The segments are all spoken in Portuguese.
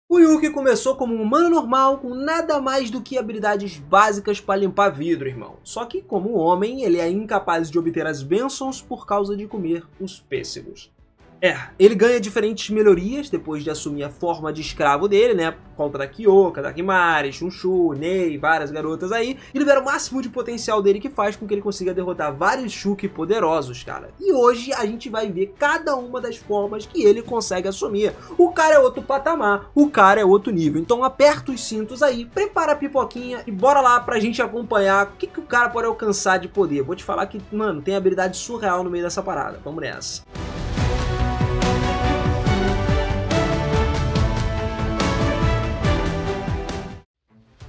O Yuki começou como um humano normal, com nada mais do que habilidades básicas para limpar vidro, irmão. Só que, como homem, ele é incapaz de obter as bênçãos por causa de comer os pêssegos. Ele ganha diferentes melhorias depois de assumir a forma de escravo dele, né? Por conta da Kyoka, da Himari, Shunshu, Nei, várias garotas aí. E libera o máximo de potencial dele, que faz com que ele consiga derrotar vários Shuki poderosos, cara. E hoje a gente vai ver cada uma das formas que ele consegue assumir. O cara é outro patamar, o cara é outro nível. Então aperta os cintos aí, prepara a pipoquinha e bora lá pra gente acompanhar o que o cara pode alcançar de poder. Vou te falar que, mano, tem habilidade surreal no meio dessa parada. Vamos nessa.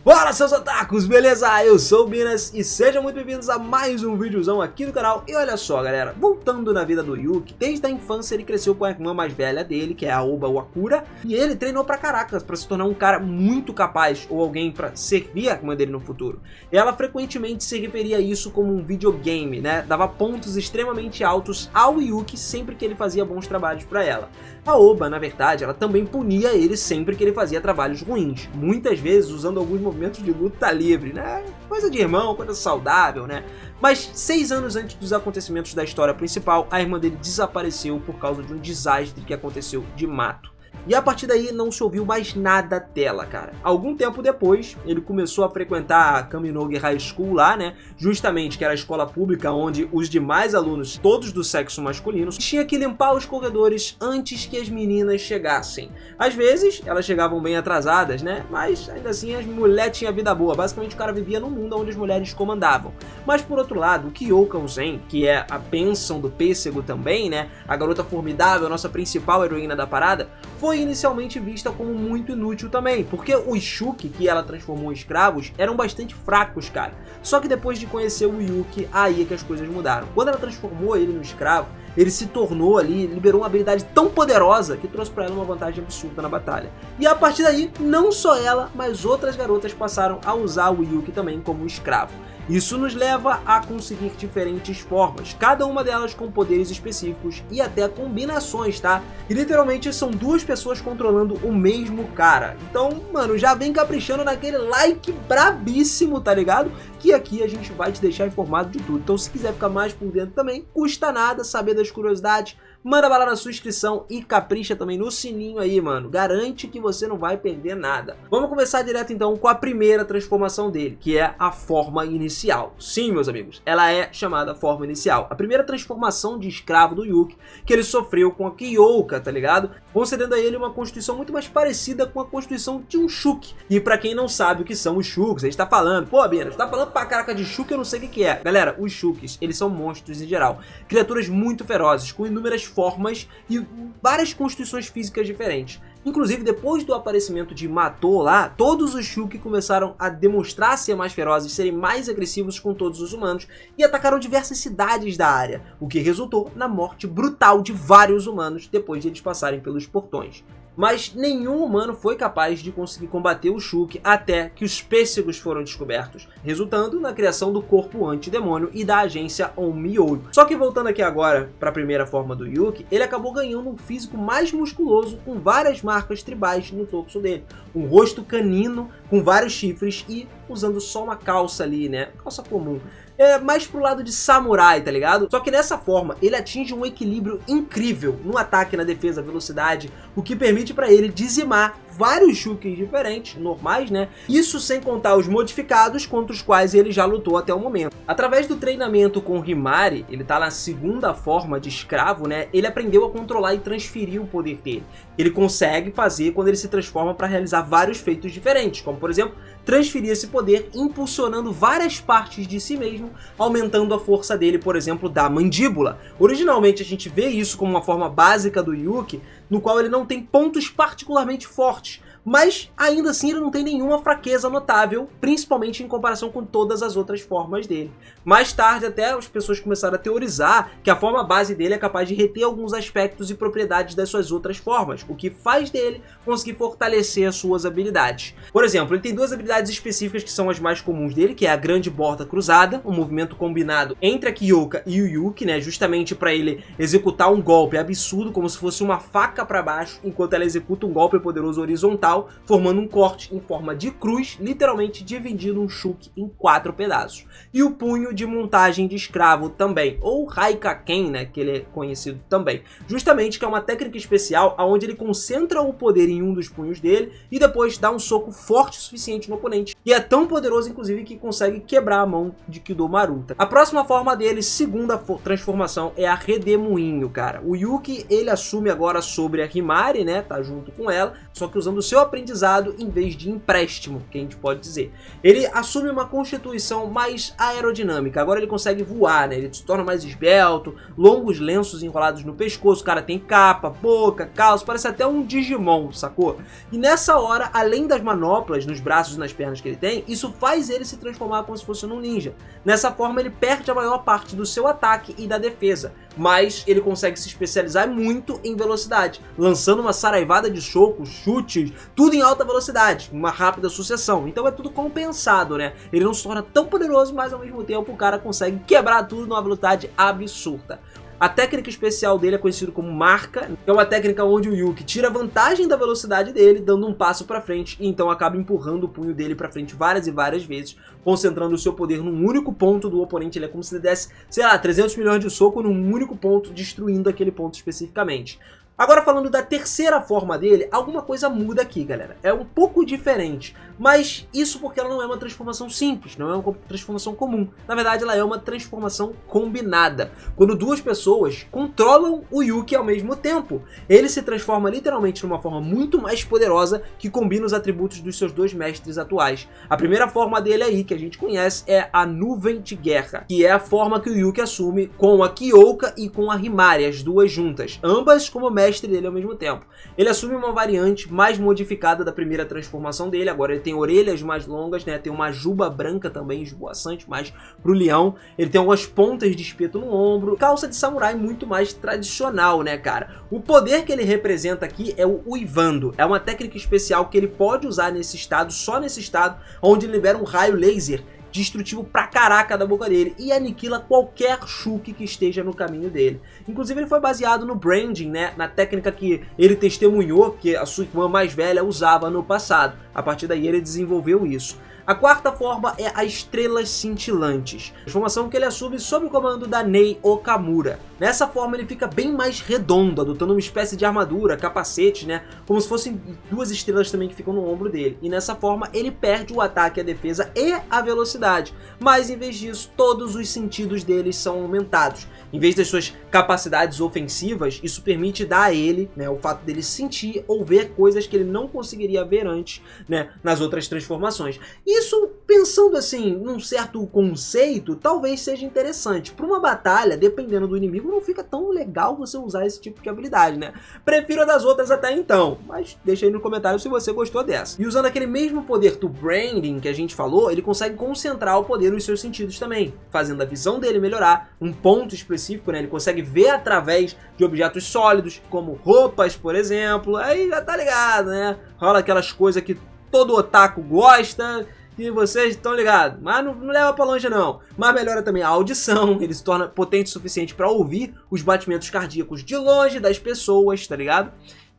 Bora, seus otakus, beleza? Eu sou o Binas e sejam muito bem-vindos a mais um videozão aqui do canal. E olha só, galera, voltando na vida do Yuki, desde a infância ele cresceu com a irmã mais velha dele, que é a Oba Wakura, e ele treinou pra caracas pra se tornar um cara muito capaz, ou alguém pra servir a irmã dele no futuro. Ela frequentemente se referia a isso como um videogame, né? Dava pontos extremamente altos ao Yuki sempre que ele fazia bons trabalhos pra ela. A Oba, na verdade, ela também punia ele sempre que ele fazia trabalhos ruins, muitas vezes usando alguns movimentos de luta livre, né? Coisa de irmão, coisa saudável, né? Mas 6 anos antes dos acontecimentos da história principal, a irmã dele desapareceu por causa de um desastre que aconteceu de mato. E a partir daí não se ouviu mais nada dela, cara. Algum tempo depois, ele começou a frequentar a Kaminogi High School lá, né? Justamente, que era a escola pública onde os demais alunos, todos do sexo masculino, tinham que limpar os corredores antes que as meninas chegassem. Às vezes, elas chegavam bem atrasadas, né? Mas, ainda assim, as mulheres tinham vida boa. Basicamente, o cara vivia num mundo onde as mulheres comandavam. Mas, por outro lado, o Kyoka Zen, que é a bênção do pêssego também, né? A garota formidável, a nossa principal heroína da parada, foi inicialmente vista como muito inútil também, porque os Shuki que ela transformou em escravos eram bastante fracos, cara. Só que depois de conhecer o Yuki, aí é que as coisas mudaram. Quando ela transformou ele no escravo, ele se tornou ali, liberou uma habilidade tão poderosa que trouxe pra ela uma vantagem absurda na batalha. E a partir daí, não só ela, mas outras garotas passaram a usar o Yuki também como escravo. Isso nos leva a conseguir diferentes formas, cada uma delas com poderes específicos e até combinações, tá? E literalmente são duas pessoas controlando o mesmo cara. Então, mano, já vem caprichando naquele like brabíssimo, tá ligado? Que aqui a gente vai te deixar informado de tudo. Então, se quiser ficar mais por dentro também, custa nada saber das curiosidades. Manda bala na sua inscrição e capricha também no sininho aí, mano. Garante que você não vai perder nada. Vamos começar direto então com a primeira transformação dele, que é a forma inicial. Sim, meus amigos, ela é chamada forma inicial. A primeira transformação de escravo do Yuki que ele sofreu com a Kyoka, tá ligado? Concedendo a ele uma constituição muito mais parecida com a constituição de um Shuki. E pra quem não sabe o que são os Shuks, a gente tá falando, pô, Bina, você tá falando pra caraca de Shuki, eu não sei o que é. Galera, os Shukis, eles são monstros em geral. Criaturas muito ferozes, com inúmeras formas e várias constituições físicas diferentes. Inclusive, depois do aparecimento de Matou lá, todos os Shuki começaram a demonstrar ser mais ferozes, serem mais agressivos com todos os humanos e atacaram diversas cidades da área, o que resultou na morte brutal de vários humanos depois de eles passarem pelos portões. Mas nenhum humano foi capaz de conseguir combater o Shuki até que os pêssegos foram descobertos, resultando na criação do corpo antidemônio e da agência Onmyo. Só que voltando aqui agora para a primeira forma do Yuki, ele acabou ganhando um físico mais musculoso com várias marcas tribais no torso dele, um rosto canino com vários chifres e usando só uma calça ali, né? Calça comum. É mais pro lado de samurai, tá ligado? Só que dessa forma, ele atinge um equilíbrio incrível no ataque, na defesa, velocidade, o que permite pra ele dizimar vários Shukis diferentes, normais, né? Isso sem contar os modificados contra os quais ele já lutou até o momento. Através do treinamento com Himari, ele tá na segunda forma de escravo, né? Ele aprendeu a controlar e transferir o poder dele. Ele consegue fazer quando ele se transforma para realizar vários feitos diferentes, como por exemplo, transferir esse poder impulsionando várias partes de si mesmo, aumentando a força dele, por exemplo, da mandíbula. Originalmente a gente vê isso como uma forma básica do Yuki, no qual ele não tem pontos particularmente fortes, mas ainda assim ele não tem nenhuma fraqueza notável, principalmente em comparação com todas as outras formas dele. Mais tarde até as pessoas começaram a teorizar que a forma base dele é capaz de reter alguns aspectos e propriedades das suas outras formas, o que faz dele conseguir fortalecer as suas habilidades. Por exemplo, ele tem duas habilidades específicas que são as mais comuns dele, que é a grande borda cruzada, um movimento combinado entre a Kyoka e o Yuki, né, justamente para ele executar um golpe absurdo, como se fosse uma faca para baixo, enquanto ela executa um golpe poderoso horizontal, especial, formando um corte em forma de cruz, literalmente dividindo um Shulk em 4 pedaços. E o punho de montagem de escravo também, ou Raikaken, né, que ele é conhecido também. Justamente que é uma técnica especial onde ele concentra o poder em um dos punhos dele e depois dá um soco forte o suficiente no oponente. E é tão poderoso, inclusive, que consegue quebrar a mão de Kidomaru. A próxima forma dele, segunda transformação, é a Redemoinho, cara. O Yuki, ele assume agora sobre a Himari, né, tá junto com ela, só que usando o seu aprendizado em vez de empréstimo, que a gente pode dizer. Ele assume uma constituição mais aerodinâmica, agora ele consegue voar, né, ele se torna mais esbelto, longos lenços enrolados no pescoço, o cara tem capa, boca, calça, parece até um Digimon, sacou? E nessa hora, além das manoplas nos braços e nas pernas que ele tem, isso faz ele se transformar como se fosse um ninja. Nessa forma ele perde a maior parte do seu ataque e da defesa, mas ele consegue se especializar muito em velocidade, lançando uma saraivada de socos, chutes, tudo em alta velocidade, uma rápida sucessão. Então é tudo compensado, né? Ele não se torna tão poderoso, mas ao mesmo tempo o cara consegue quebrar tudo numa velocidade absurda. A técnica especial dele é conhecida como marca, que é uma técnica onde o Yuki tira vantagem da velocidade dele, dando um passo para frente, e então acaba empurrando o punho dele para frente várias e várias vezes, concentrando o seu poder num único ponto do oponente. Ele é como se ele desse, sei lá, 300 milhões de soco num único ponto, destruindo aquele ponto especificamente. Agora falando da terceira forma dele, alguma coisa muda aqui, galera. É um pouco diferente, mas isso porque ela não é uma transformação simples, não é uma transformação comum. Na verdade, ela é uma transformação combinada, quando duas pessoas controlam o Yuki ao mesmo tempo. Ele se transforma literalmente numa forma muito mais poderosa que combina os atributos dos seus dois mestres atuais. A primeira forma dele aí, que a gente conhece, é a Nuvem de Guerra, que é a forma que o Yuki assume com a Kyoka e com a Himari, as duas juntas, ambas como mestres dele ao mesmo tempo. Ele assume uma variante mais modificada da primeira transformação dele, agora ele tem orelhas mais longas, né? Tem uma juba branca também, esvoaçante, mais pro leão. Ele tem algumas pontas de espeto no ombro, calça de samurai muito mais tradicional, né, cara? O poder que ele representa aqui é o Uivando, é uma técnica especial que ele pode usar nesse estado, só nesse estado, onde ele libera um raio laser destrutivo pra caraca da boca dele e aniquila qualquer Shulk que esteja no caminho dele. Inclusive ele foi baseado no branding, né, na técnica que ele testemunhou que a sua irmã mais velha usava no passado. A partir daí ele desenvolveu isso. A quarta forma é a Estrelas Cintilantes, transformação que ele assume sob o comando da Nei Okamura. Nessa forma ele fica bem mais redondo, adotando uma espécie de armadura, capacete, né, como se fossem duas estrelas também que ficam no ombro dele. E nessa forma ele perde o ataque, a defesa e a velocidade, mas em vez disso todos os sentidos dele são aumentados. Em vez das suas capacidades ofensivas, isso permite dar a ele, né, o fato dele sentir ou ver coisas que ele não conseguiria ver antes, né, nas outras transformações. Isso, pensando assim, num certo conceito, talvez seja interessante. Para uma batalha, dependendo do inimigo, não fica tão legal você usar esse tipo de habilidade, né? Prefiro a das outras até então, mas deixa aí no comentário se você gostou dessa. E usando aquele mesmo poder do branding que a gente falou, ele consegue concentrar o poder nos seus sentidos também, fazendo a visão dele melhorar, um ponto específico, né? Ele consegue ver através de objetos sólidos, como roupas, por exemplo. Aí já tá ligado, né? Rola aquelas coisas que todo otaku gosta, e vocês estão ligados, mas não leva pra longe não. Mas melhora também a audição, ele se torna potente o suficiente para ouvir os batimentos cardíacos de longe das pessoas, tá ligado?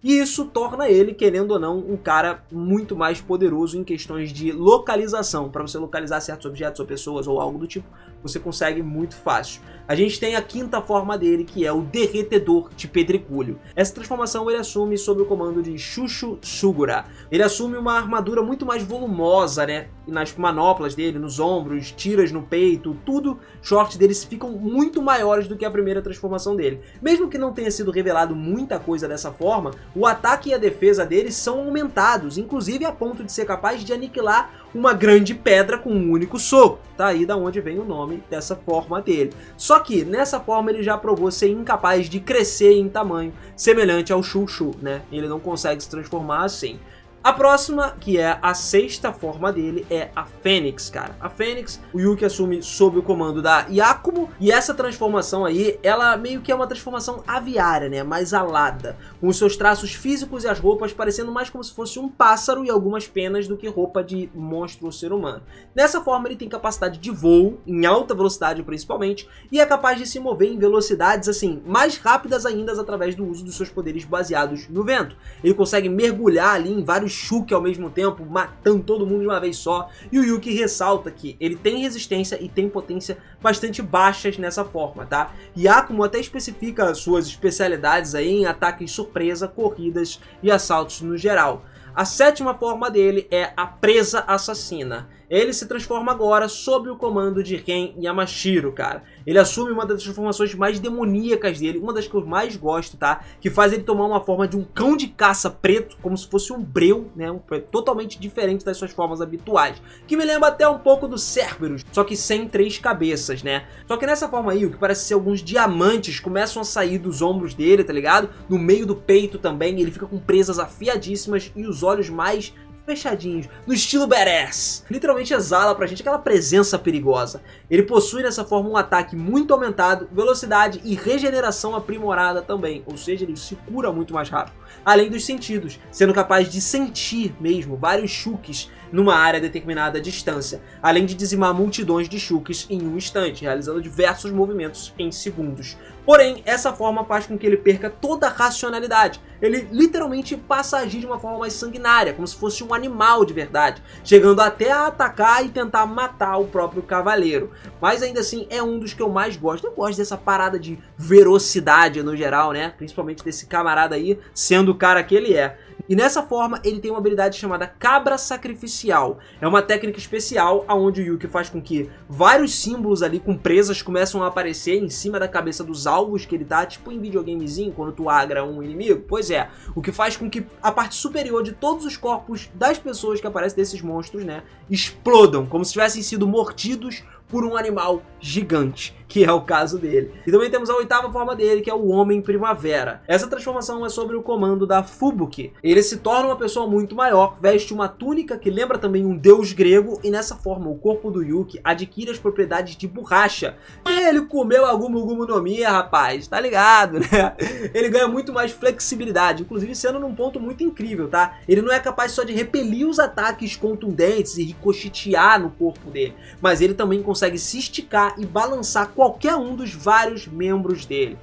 E isso torna ele, querendo ou não, um cara muito mais poderoso em questões de localização. Para você localizar certos objetos ou pessoas ou algo do tipo, você consegue muito fácil. A gente tem a quinta forma dele, que é o Derretedor de Pedregulho. Essa transformação ele assume sob o comando de Shushu Sugura. Ele assume uma armadura muito mais volumosa, né? Nas manoplas dele, nos ombros, tiras no peito, tudo, shorts deles ficam muito maiores do que a primeira transformação dele. Mesmo que não tenha sido revelado muita coisa dessa forma, o ataque e a defesa deles são aumentados, inclusive a ponto de ser capaz de aniquilar uma grande pedra com um único soco. Tá aí da onde vem o nome dessa forma dele. Só que nessa forma ele já provou ser incapaz de crescer em tamanho, semelhante ao Shushu, né? Ele não consegue se transformar assim. A próxima, que é a sexta forma dele, é a Fênix, cara. A Fênix, o Yuki assume sob o comando da Yakumo, e essa transformação aí, ela meio que é uma transformação aviária, né, mais alada, com os seus traços físicos e as roupas parecendo mais como se fosse um pássaro e algumas penas do que roupa de monstro ou ser humano. Nessa forma ele tem capacidade de voo, em alta velocidade principalmente, e é capaz de se mover em velocidades assim, mais rápidas ainda através do uso dos seus poderes baseados no vento. Ele consegue mergulhar ali em vários vários Shuki ao mesmo tempo, matando todo mundo de uma vez só. E o Yuki ressalta que ele tem resistência e tem potência bastante baixas nessa forma, tá? E Akumo até especifica suas especialidades aí em ataques surpresa, corridas e assaltos no geral. A sétima forma dele é a presa assassina. Ele se transforma agora sob o comando de Ren Yamashiro, cara. Ele assume uma das transformações mais demoníacas dele, uma das que eu mais gosto, tá? Que faz ele tomar uma forma de um cão de caça preto, como se fosse um breu, né? Totalmente diferente das suas formas habituais. Que me lembra até um pouco do Cerberus, só que sem 3 cabeças, né? Só que nessa forma aí, o que parece ser alguns diamantes começam a sair dos ombros dele, tá ligado? No meio do peito também, ele fica com presas afiadíssimas e os olhos mais fechadinhos, no estilo badass. Literalmente exala pra gente aquela presença perigosa. Ele possui nessa forma um ataque muito aumentado, velocidade e regeneração aprimorada também, ou seja, ele se cura muito mais rápido. Além dos sentidos, sendo capaz de sentir mesmo vários Shukis numa área determinada distância, além de dizimar multidões de Shukis em um instante, realizando diversos movimentos em segundos. Porém, essa forma faz com que ele perca toda a racionalidade. Ele literalmente passa a agir de uma forma mais sanguinária, como se fosse um animal de verdade, chegando até a atacar e tentar matar o próprio cavaleiro. Mas ainda assim é um dos que eu mais gosto. Eu gosto dessa parada de velocidade no geral, né? Principalmente desse camarada aí, sendo o cara que ele é. E nessa forma ele tem uma habilidade chamada Cabra Sacrificial. É uma técnica especial onde o Yuki faz com que vários símbolos ali com presas começam a aparecer em cima da cabeça dos alvos que ele tá, tipo em videogamezinho, quando tu agra um inimigo. Pois é, o que faz com que a parte superior de todos os corpos das pessoas que aparecem desses monstros, né, explodam, como se tivessem sido mordidos por um animal gigante, que é o caso dele. E também temos a oitava forma dele, que é o Homem Primavera. Essa transformação é sobre o comando da Fubuki. Ele se torna uma pessoa muito maior, veste uma túnica que lembra também um deus grego, e nessa forma o corpo do Yuki adquire as propriedades de borracha. Ele comeu a Gumu Gumu no Mi, rapaz, tá ligado, né? Ele ganha muito mais flexibilidade, inclusive sendo num ponto muito incrível, tá? Ele não é capaz só de repelir os ataques contundentes e ricochetear no corpo dele, mas ele também consegue se esticar e balançar qualquer um dos vários membros dele.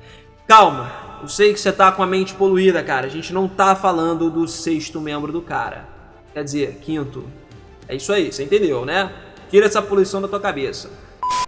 Calma, eu sei que você tá com a mente poluída, cara. A gente não tá falando do 6º membro do cara. Quer dizer, 5º. É isso aí, você entendeu, né? Tira essa poluição da tua cabeça.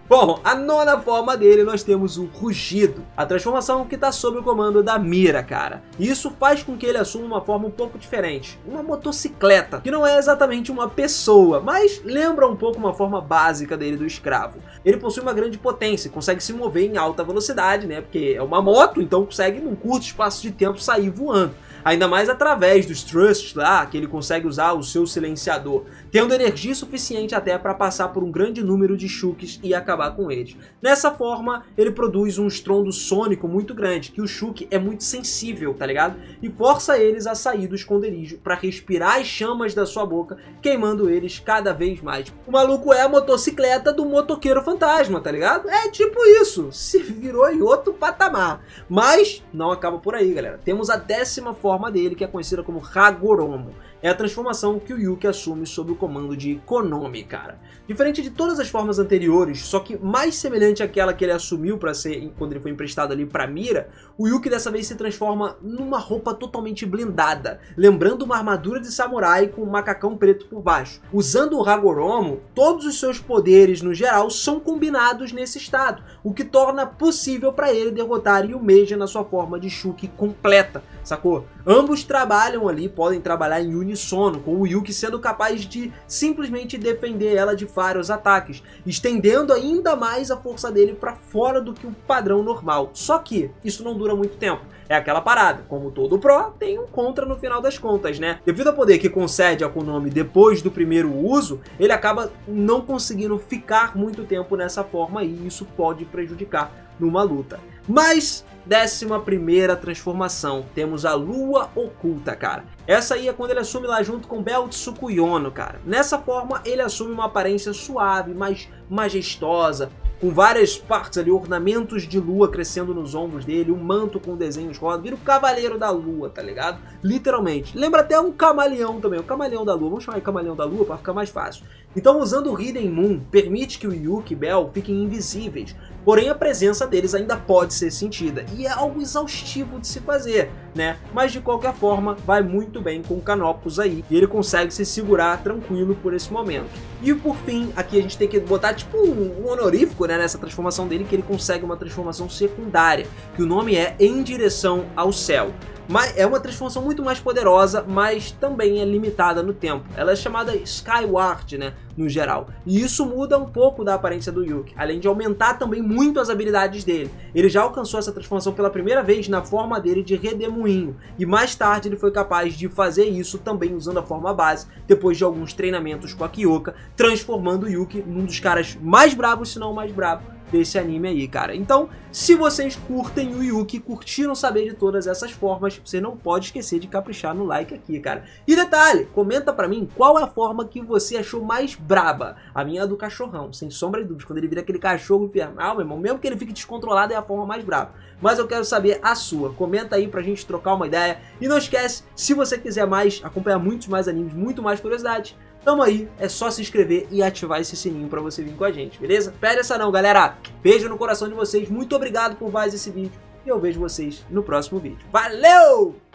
Bom, a 9ª forma dele nós temos o Rugido, a transformação que está sob o comando da Mira, cara. E isso faz com que ele assuma uma forma um pouco diferente, uma motocicleta, que não é exatamente uma pessoa, mas lembra um pouco uma forma básica dele do escravo. Ele possui uma grande potência, consegue se mover em alta velocidade, né, porque é uma moto, então consegue num curto espaço de tempo sair voando. Ainda mais através dos thrusts lá, que ele consegue usar o seu silenciador, tendo energia suficiente até para passar por um grande número de Shukis e acabar com eles. Nessa forma, ele produz um estrondo sônico muito grande, que o Shuki é muito sensível, tá ligado? E força eles a sair do esconderijo para respirar as chamas da sua boca, queimando eles cada vez mais. O maluco é a motocicleta do motoqueiro fantasma, tá ligado? É tipo isso, se virou em outro patamar. Mas não acaba por aí, galera. Temos a 10ª forma dele, que é conhecida como Hagoromo. É a transformação que o Yuki assume sob o comando de Konomi, cara. Diferente de todas as formas anteriores, só que mais semelhante àquela que ele assumiu para ser quando ele foi emprestado ali para Mira, o Yuki dessa vez se transforma numa roupa totalmente blindada, lembrando uma armadura de samurai com um macacão preto por baixo. Usando o Hagoromo, todos os seus poderes no geral são combinados nesse estado, o que torna possível para ele derrotar Yumeji na sua forma de Shuki completa, sacou? Ambos trabalham ali, podem trabalhar em unissono, com o Yuki sendo capaz de simplesmente defender ela de vários ataques, estendendo ainda mais a força dele para fora do que o padrão normal. Só que isso não dura muito tempo. É aquela parada, como todo Pro, tem um contra no final das contas, né? Devido ao poder que concede a Konomi depois do primeiro uso, ele acaba não conseguindo ficar muito tempo nessa forma e isso pode prejudicar numa luta. Mas 11ª transformação, temos a Lua Oculta, cara. Essa aí é quando ele assume lá junto com Belt Tsukuyono, cara. Nessa forma ele assume uma aparência suave, mais majestosa, com várias partes ali, ornamentos de lua crescendo nos ombros dele, um manto com desenhos rosa, vira o Cavaleiro da Lua, tá ligado? Literalmente. Lembra até um camaleão também, o Camaleão da Lua, vamos chamar de Camaleão da Lua para ficar mais fácil. Então, usando o Hidden Moon, permite que o Yuki e Bell fiquem invisíveis, porém a presença deles ainda pode ser sentida, e é algo exaustivo de se fazer. né? Mas de qualquer forma, vai muito bem com o Canopus aí, e ele consegue se segurar tranquilo por esse momento. E por fim, aqui a gente tem que botar tipo um honorífico, né, nessa transformação dele, que ele consegue uma transformação secundária, que o nome é Em Direção ao Céu. Mas é uma transformação muito mais poderosa, mas também é limitada no tempo. Ela é chamada Skyward, né, no geral. E isso muda um pouco da aparência do Yuki, além de aumentar também muito as habilidades dele. Ele já alcançou essa transformação pela primeira vez na forma dele de Redemoinho, e mais tarde ele foi capaz de fazer isso também usando a forma base, depois de alguns treinamentos com a Kyoka, transformando o Yuki num dos caras mais bravos, se não o mais bravo, desse anime aí, cara. Então, se vocês curtem o Yuki, curtiram saber de todas essas formas, você não pode esquecer de caprichar no like aqui, cara. E detalhe, comenta pra mim qual é a forma que você achou mais braba. A minha é do cachorrão, sem sombra de dúvidas. Quando ele vira aquele cachorro infernal, meu irmão, mesmo que ele fique descontrolado, é a forma mais braba. Mas eu quero saber a sua. Comenta aí pra gente trocar uma ideia. E não esquece, se você quiser mais, acompanhar muitos mais animes, muito mais curiosidades, tamo aí, é só se inscrever e ativar esse sininho pra você vir com a gente, beleza? Perde essa não, galera! Beijo no coração de vocês, muito obrigado por mais esse vídeo e eu vejo vocês no próximo vídeo. Valeu!